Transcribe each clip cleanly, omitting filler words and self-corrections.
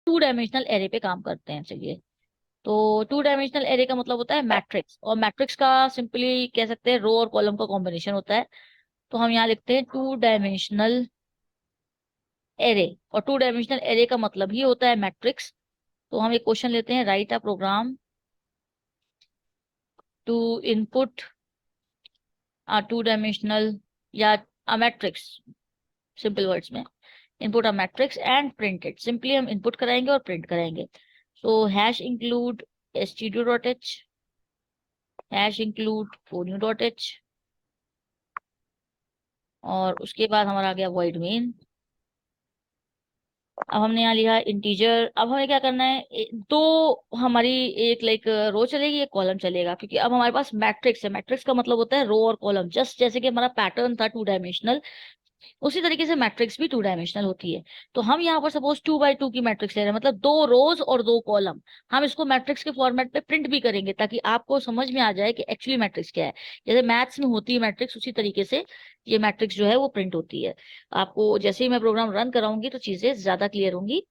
To dimensional array पे काम करते हैं। चलिए, तो टू डायमेंशनल एरे का मतलब होता है मैट्रिक्स, और मैट्रिक्स का सिंपली कह सकते हैं रो और कॉलम का कॉम्बिनेशन होता है। तो हम यहाँ लिखते हैं टू डायमेंशनल एरे, और टू डायमेंशनल एरे का मतलब ही होता है मैट्रिक्स। तो हम एक क्वेश्चन लेते हैं, write a program to input a two dimensional या अ मैट्रिक्स, सिंपल वर्ड्स में input a matrix and print it. Simply हम इनपुट कराएंगे और प्रिंट कराएंगे। So hash include stdio.h, hash include foneo.h, और उसके बाद हमारा आ गया void main। अब हमने यहाँ लिखा इंटीजर। अब हमें क्या करना है, तो हमारी एक लाइक रो चलेगी, एक कॉलम चलेगा, क्योंकि अब हमारे पास मैट्रिक्स है। मैट्रिक्स का मतलब होता है रो और कॉलम, जस्ट जैसे कि हमारा पैटर्न था टू डायमेंशनल, उसी तरीके से मैट्रिक्स भी टू डायमेंशनल होती है। तो हम यहाँ पर सपोज 2 by 2 की मैट्रिक्स ले रहे हैं, मतलब 2 रोज और 2 कॉलम। हम इसको मैट्रिक्स के फॉर्मेट पे प्रिंट भी करेंगे, ताकि आपको समझ में आ जाए कि एक्चुअली मैट्रिक्स क्या है। जैसे मैथ्स में होती है मैट्रिक्स, उसी तरीके से ये मैट्रिक्स जो है वो प्रिंट होती है। आपको जैसे ही मैं प्रोग्राम रन कराऊंगी तो चीजें ज्यादा क्लियर होंगी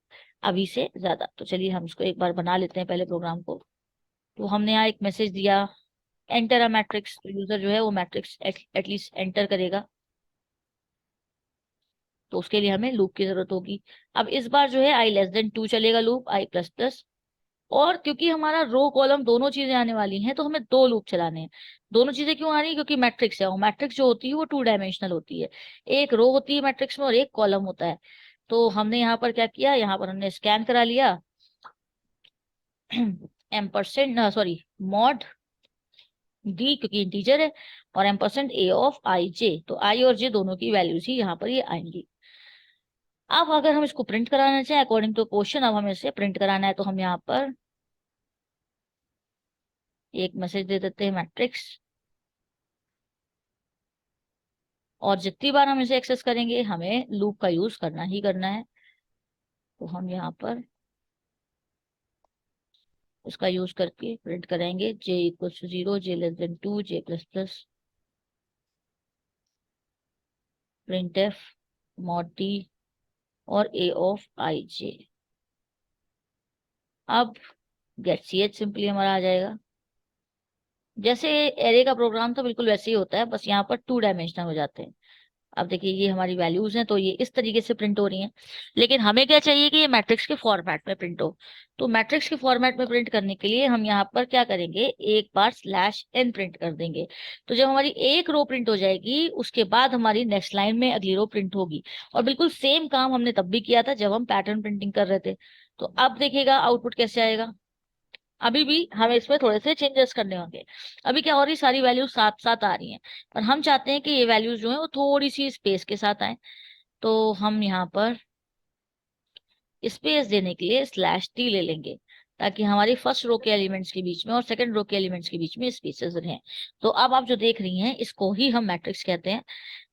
अभी से ज्यादा। तो चलिए हम इसको एक बार बना लेते हैं पहले प्रोग्राम को। तो हमने यहाँ एक मैसेज दिया, एंटर अ मैट्रिक्स। तो यूजर जो है वो मैट्रिक्स एटलीस्ट एंटर करेगा, तो उसके लिए हमें लूप की जरूरत होगी। अब इस बार जो है i<2 चलेगा लूप, i++। और क्योंकि हमारा रो कॉलम दोनों चीजें आने वाली हैं, तो हमें 2 लूप चलाने हैं। दोनों चीजें क्यों आ रही है, क्योंकि मैट्रिक्स है, और मैट्रिक्स जो होती है वो टू डायमेंशनल होती है। एक रो होती है मैट्रिक्स में और एक कॉलम होता है। तो हमने यहाँ पर क्या किया, यहाँ पर हमने स्कैन करा लिया एम्परसेंड, सॉरी, मॉड डी, क्योंकि इंटीजर है, और %a(i)j। तो आई और जे दोनों की वैल्यूज ही यहाँ पर ये आएंगी। अब अगर हम इसको प्रिंट कराना चाहें अकॉर्डिंग टू क्वेश्चन, अब हमें इसे प्रिंट कराना है, तो हम यहाँ पर एक मैसेज दे देते हैं मैट्रिक्स, और जितनी बार हम इसे एक्सेस करेंगे हमें लूप का यूज करना ही करना है। तो हम यहाँ पर इसका यूज करके प्रिंट करेंगे j=0, j<2, j++, print F mod D और a(i)j। अब गेट ch सिंपली हमारा आ जाएगा। जैसे एरे का प्रोग्राम था बिल्कुल वैसे ही होता है, बस यहाँ पर टू डायमेंशनल हो जाते हैं। अब देखिए ये हमारी वैल्यूज हैं, तो ये इस तरीके से प्रिंट हो रही हैं। लेकिन हमें क्या चाहिए कि ये मैट्रिक्स के फॉर्मेट में प्रिंट हो। तो मैट्रिक्स के फॉर्मेट में प्रिंट करने के लिए हम यहाँ पर क्या करेंगे, एक बार /n प्रिंट कर देंगे। तो जब हमारी एक रो प्रिंट हो जाएगी, उसके बाद हमारी नेक्स्ट लाइन में अगली रो प्रिंट होगी। और बिल्कुल सेम काम हमने तब भी किया था जब हम पैटर्न प्रिंटिंग कर रहे थे। तो अब देखिएगा आउटपुट कैसे आएगा। अभी भी हमें इसमें थोड़े से चेंजेस करने होंगे। अभी क्या, और ही सारी वैल्यूज साथ साथ आ रही हैं, पर हम चाहते हैं कि ये वैल्यूज जो है वो थोड़ी सी स्पेस के साथ आए। तो हम यहाँ पर स्पेस देने के लिए /t ले लेंगे, ताकि हमारी फर्स्ट रो के एलिमेंट्स के बीच में और सेकंड रो के एलिमेंट्स के बीच में स्पेसेस रहें। तो अब आप जो देख रही हैं इसको ही हम मैट्रिक्स कहते हैं।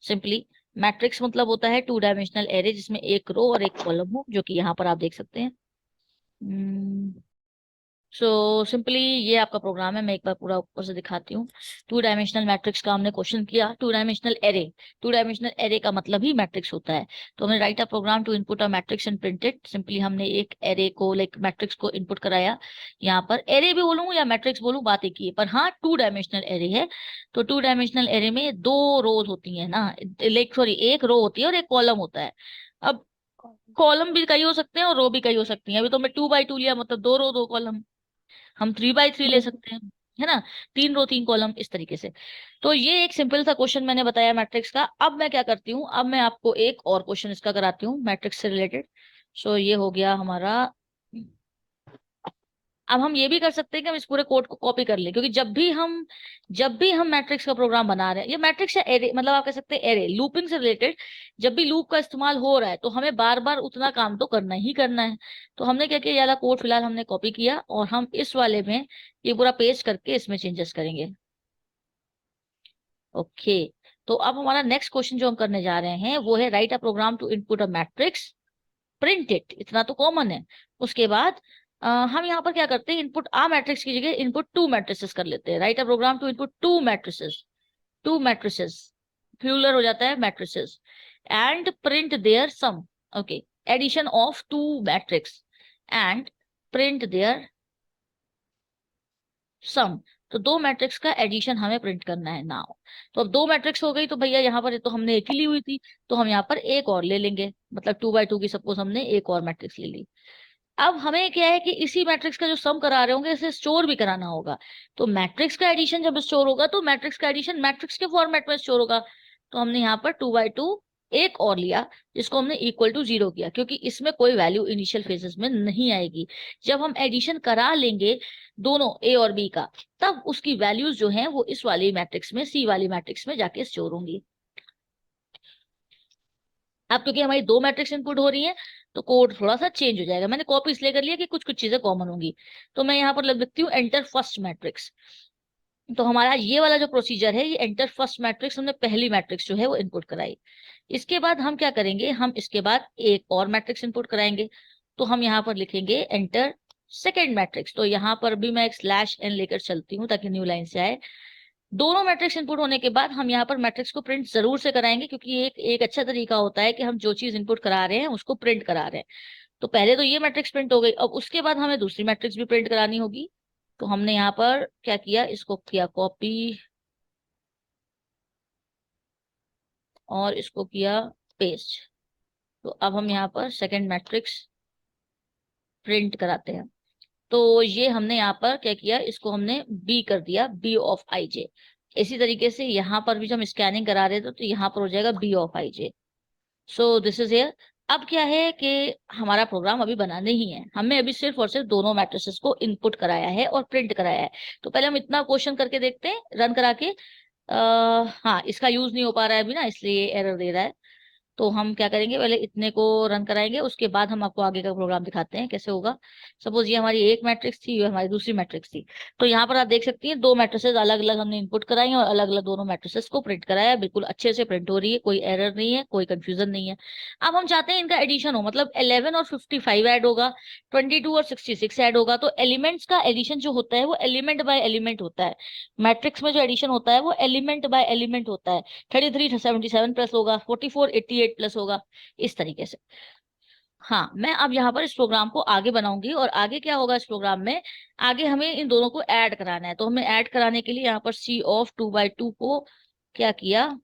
सिंपली मैट्रिक्स मतलब होता है टू डायमेंशनल एरे जिसमें एक रो और एक कॉलम हो, जो कि यहाँ पर आप देख सकते हैं। सो सिंपली ये आपका प्रोग्राम है। मैं एक बार पूरा ऊपर से दिखाती हूँ। टू डायमेंशनल मैट्रिक्स का हमने क्वेश्चन किया। Two dimensional array, two dimensional array का मतलब ही मैट्रिक्स होता है। तो हमने write a program to input a matrix and print it. Simply हमने एक एरे को लाइक मैट्रिक्स को इनपुट कराया। यहाँ पर एरे भी बोलूँ या मैट्रिक्स बोलूँ बात एक ही है, पर हाँ टू डायमेंशनल एरे है। तो टू डायमेंशनल एरे में 2 रोज होती है ना, लाइक सॉरी एक रो होती है और एक कॉलम होता है। अब कॉलम भी कई हो सकते हैं और रो भी कई हो सकती हैं। अभी तो मैं 2 by 2 लिया, मतलब 2 रो 2 कॉलम। हम 3 by 3 ले सकते हैं, है ना, 3 रो 3 कॉलम इस तरीके से। तो ये एक सिंपल सा क्वेश्चन मैंने बताया मैट्रिक्स का। अब मैं क्या करती हूँ, अब मैं आपको एक और क्वेश्चन इसका कराती हूँ मैट्रिक्स से रिलेटेड। सो ये हो गया हमारा। अब हम ये भी कर सकते हैं कि हम इस पूरे कोड को कॉपी कर लें, क्योंकि जब भी हम मैट्रिक्स का प्रोग्राम बना रहे हैं, ये मैट्रिक्स या एरे, मतलब आप कह सकते हैं एरे लूपिंग से रिलेटेड, जब भी लूप का इस्तेमाल हो रहा है तो हमें बार बार उतना काम तो करना ही करना है। तो हमने क्या किया, ये वाला कोड फिलहाल हमने कॉपी किया, और हम इस वाले में ये पूरा पेस्ट करके इसमें चेंजेस करेंगे। ओके। तो अब हमारा नेक्स्ट क्वेश्चन जो हम करने जा रहे हैं वो है write a program to input a matrix, print it. इतना तो कॉमन है। उसके बाद हम यहाँ पर क्या करते हैं, इनपुट आ मैट्रिक्स की जगह इनपुट टू मैट्रिसेस कर लेते हैं। Write a program to input two matrices, plural हो जाता है matrices, and print their sum. Okay, addition of two matrix. And print their sum. तो दो मैट्रिक्स का एडिशन हमें प्रिंट करना है नाउ। तो अब दो मैट्रिक्स हो गई, तो भैया यहाँ पर तो हमने एक ही ली हुई थी, तो हम यहाँ पर एक और ले लेंगे, मतलब 2 बाय 2 की सपोज हमने एक और मैट्रिक्स ले ली। अब हमें क्या है कि इसी मैट्रिक्स का जो सम करा रहे होंगे इसे स्टोर भी कराना होगा। तो मैट्रिक्स का एडिशन जब स्टोर होगा तो मैट्रिक्स का एडिशन मैट्रिक्स के फॉर्मेट में स्टोर होगा। तो हमने यहाँ पर 2 बाय 2 एक और लिया, जिसको हमने इक्वल टू 0 किया, क्योंकि इसमें कोई वैल्यू इनिशियल फेजेस में नहीं आएगी। जब हम एडिशन करा लेंगे दोनों ए और बी का, तब उसकी वैल्यूज जो है वो इस वाली मैट्रिक्स में, सी वाली मैट्रिक्स में जाके स्टोर होंगी। अब क्योंकि हमारी दो मैट्रिक्स इनपुट हो रही है, तो कोड थोड़ा सा चेंज हो जाएगा। मैंने कॉपी इसलिए कर लिया कि कुछ कुछ चीजें कॉमन होंगी। तो मैं यहाँ पर लिख देती हूँ एंटर फर्स्ट मैट्रिक्स। तो हमारा ये वाला जो प्रोसीजर है, ये एंटर फर्स्ट मैट्रिक्स, हमने पहली मैट्रिक्स जो है वो इनपुट कराई। इसके बाद हम क्या करेंगे, हम इसके बाद एक और मैट्रिक्स इनपुट कराएंगे। तो हम यहाँ पर लिखेंगे एंटर सेकेंड मैट्रिक्स। तो यहाँ पर भी मैं एक स्लैश एन लेकर चलती हूँ ताकि न्यू लाइन से आए। दोनों मैट्रिक्स इनपुट होने के बाद हम यहाँ पर मैट्रिक्स को प्रिंट जरूर से कराएंगे, क्योंकि एक एक अच्छा तरीका होता है कि हम जो चीज इनपुट करा रहे हैं उसको प्रिंट करा रहे हैं। तो पहले तो ये मैट्रिक्स प्रिंट हो गई, अब उसके बाद हमें दूसरी मैट्रिक्स भी प्रिंट करानी होगी। तो हमने यहाँ पर क्या किया, इसको किया कॉपी और इसको किया पेस्ट। तो अब हम यहाँ पर सेकेंड मैट्रिक्स प्रिंट कराते हैं। तो ये हमने यहाँ पर क्या किया, इसको हमने बी कर दिया, बी ऑफ आई जे। इसी तरीके से यहाँ पर भी जब हम स्कैनिंग करा रहे थे तो यहाँ पर हो जाएगा B of I J. So this is here. अब क्या है कि हमारा प्रोग्राम अभी बना नहीं है, हमें अभी सिर्फ और सिर्फ दोनों मैट्रिसेस को इनपुट कराया है और प्रिंट कराया है। तो पहले हम इतना क्वेश्चन करके देखते हैं रन करा के। हाँ, इसका यूज नहीं हो पा रहा है अभी ना, इसलिए एरर दे रहा है। तो हम क्या करेंगे, पहले इतने को रन कराएंगे, उसके बाद हम आपको आगे का प्रोग्राम दिखाते हैं कैसे होगा। सपोज ये हमारी एक मैट्रिक्स थी, ये हमारी दूसरी मैट्रिक्स थी। तो यहाँ पर आप देख सकती हैं दो मैट्रिसेस अलग अलग हमने इनपुट कराई हैं और अलग अलग दोनों मैट्रिसेस को प्रिंट कराया। बिल्कुल अच्छे से प्रिंट हो रही है, कोई एरर नहीं है, कोई कंफ्यूजन नहीं है। अब हम चाहते हैं इनका एडिशन हो, मतलब 11 और 55 ऐड होगा, 22 और 66 ऐड होगा। तो एलिमेंट्स का एडिशन जो होता है वो एलिमेंट बाय एलिमेंट होता है। मैट्रिक्स में जो एडिशन होता है वो एलिमेंट बाय एलिमेंट होता है। 33 77 प्लस होगा, 44 88 प्लस होगा, इस तरीके से। हाँ, मैं अब यहाँ पर इस प्रोग्राम को आगे बनाऊंगी, और आगे क्या होगा इस प्रोग्राम में, आगे हमें इन दोनों को ऐड कराना है। तो हमें ऐड कराने के लिए यहाँ पर सी ऑफ 2 बाय 2 को क्या किया,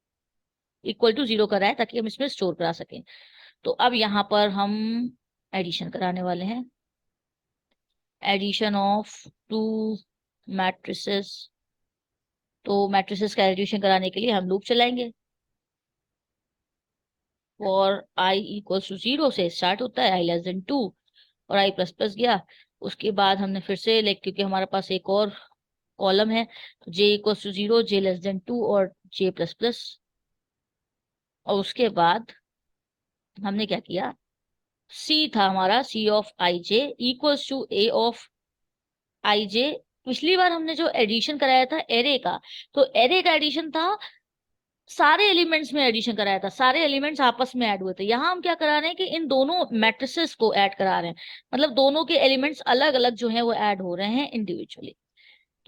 इक्वल टू 0 कराए, ताकि हम इसमें स्टोर करा सकें। तो अब यहाँ पर हम एडिशन कराने वाले हैं, एडिशन ऑफ टू मैट्रिसेस। तो मैट्रिसेस का एडिशन कराने के लिए हम लूप चलाएंगे। फॉर आई इक्वल्स टू 0 से स्टार्ट होता है, i<2 और i प्लस प्लस गया। उसके बाद हमने फिर से लाइक, क्योंकि हमारे पास एक और कॉलम है, तो j इक्वल्स टू 0, j<2 और j प्लस प्लस। और उसके बाद हमने क्या किया, c था हमारा, c of I J equals to a of I J. पिछली बार हमने जो एडिशन कराया था एरे का, तो एरे का एडिशन था, सारे एलिमेंट्स में एडिशन कराया था, सारे एलिमेंट्स आपस में ऐड हुए थे। यहाँ हम क्या करा रहे हैं कि इन दोनों मैट्रिसेस को ऐड करा रहे हैं, मतलब दोनों के एलिमेंट्स अलग अलग जो है वो ऐड हो रहे हैं इंडिविजुअली।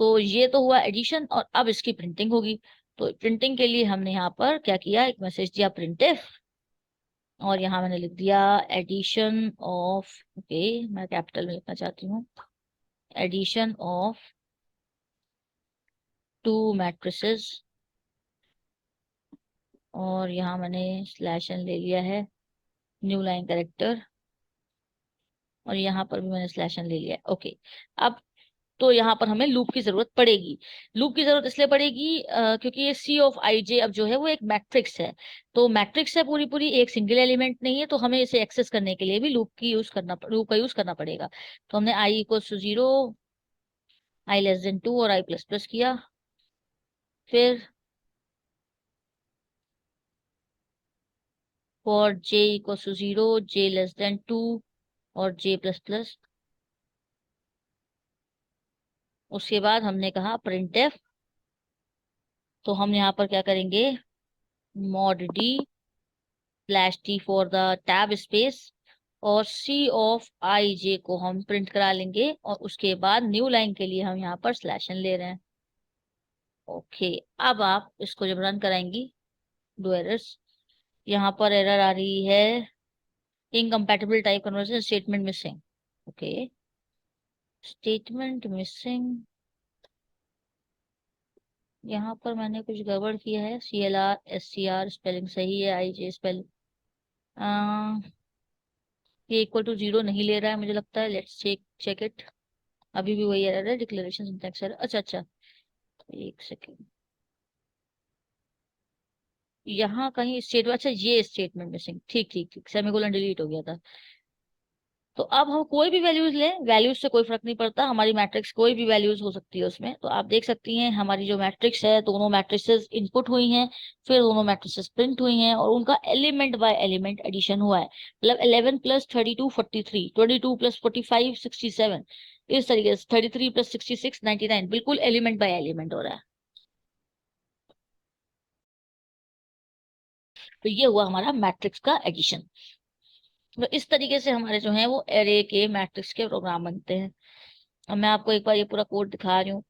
तो ये तो हुआ एडिशन, और अब इसकी प्रिंटिंग होगी। तो प्रिंटिंग के लिए हमने यहाँ पर क्या किया, एक मैसेज दिया प्रिंटफ, और यहाँ मैंने लिख दिया एडिशन ऑफ, ओके मैं कैपिटल में लिखना चाहती हूँ, एडिशन ऑफ टू मैट्रिसेस। और यहाँ मैंने स्लैश एन ले लिया है, न्यू लाइन करेक्टर, और यहाँ पर भी मैंने स्लैश एन ले लिया है। ओके, अब तो यहाँ पर हमें लूप की जरूरत पड़ेगी। लूप की जरूरत इसलिए पड़ेगी क्योंकि ये सी ऑफ आई जे अब जो है वो एक मैट्रिक्स है। तो मैट्रिक्स है पूरी पूरी, एक सिंगल एलिमेंट नहीं है, तो हमें इसे एक्सेस करने के लिए भी लूप का यूज करना पड़ेगा। तो हमने आई इक्वल्स टू 0, i<2 और i प्लस प्लस किया। फिर for j equals to 0, j<2 और j प्लस प्लस। उसके बाद हमने कहा printf। तो हम यहाँ पर क्या करेंगे, mod d slash T for the tab space, और सी ऑफ आई जे को हम प्रिंट करा लेंगे, और उसके बाद न्यू लाइन के लिए हम यहाँ पर स्लैश एन ले रहे हैं। ओके, अब आप इसको जब रन कराएंगी, दो एरर्स, यहाँ पर एरर आ रही है, incompatible type conversion statement missing. Okay, statement missing, यहाँ पर मैंने कुछ गड़बड़ किया है। CLR SCR स्पेलिंग सही है, IJ स्पेलिंग ये इक्वल टू 0 नहीं ले रहा है मुझे लगता है। Let's check check it. अभी भी वही एरर है, डिक्लेरेशन सिंटैक्स एरर। अच्छा अच्छा, एक सेकेंड, यहाँ कहीं स्टेट, अच्छा ये स्टेटमेंट मिसिंग, ठीक ठीक ठीक, सेमीकोलन डिलीट हो गया था। तो अब हम कोई भी वैल्यूज लें, वैल्यूज से कोई फर्क नहीं पड़ता, हमारी मैट्रिक्स कोई भी वैल्यूज हो सकती है उसमें। तो आप देख सकती हैं हमारी जो मैट्रिक्स है, दोनों मैट्रिसेस इनपुट हुई हैं, फिर दोनों मैट्रिसेस प्रिंट हुई हैं, और उनका एलिमेंट बाय एलिमेंट एडिशन हुआ है। मतलब 11 प्लस 32 43, 22 प्लस 45 67, इस तरीके से 33 प्लस 66 99, बिल्कुल एलिमेंट बाय एलिमेंट हो रहा है। तो ये हुआ हमारा मैट्रिक्स का एडिशन। तो इस तरीके से हमारे जो है वो एरे के मैट्रिक्स के प्रोग्राम बनते हैं। अब मैं आपको एक बार ये पूरा कोड दिखा रही हूँ।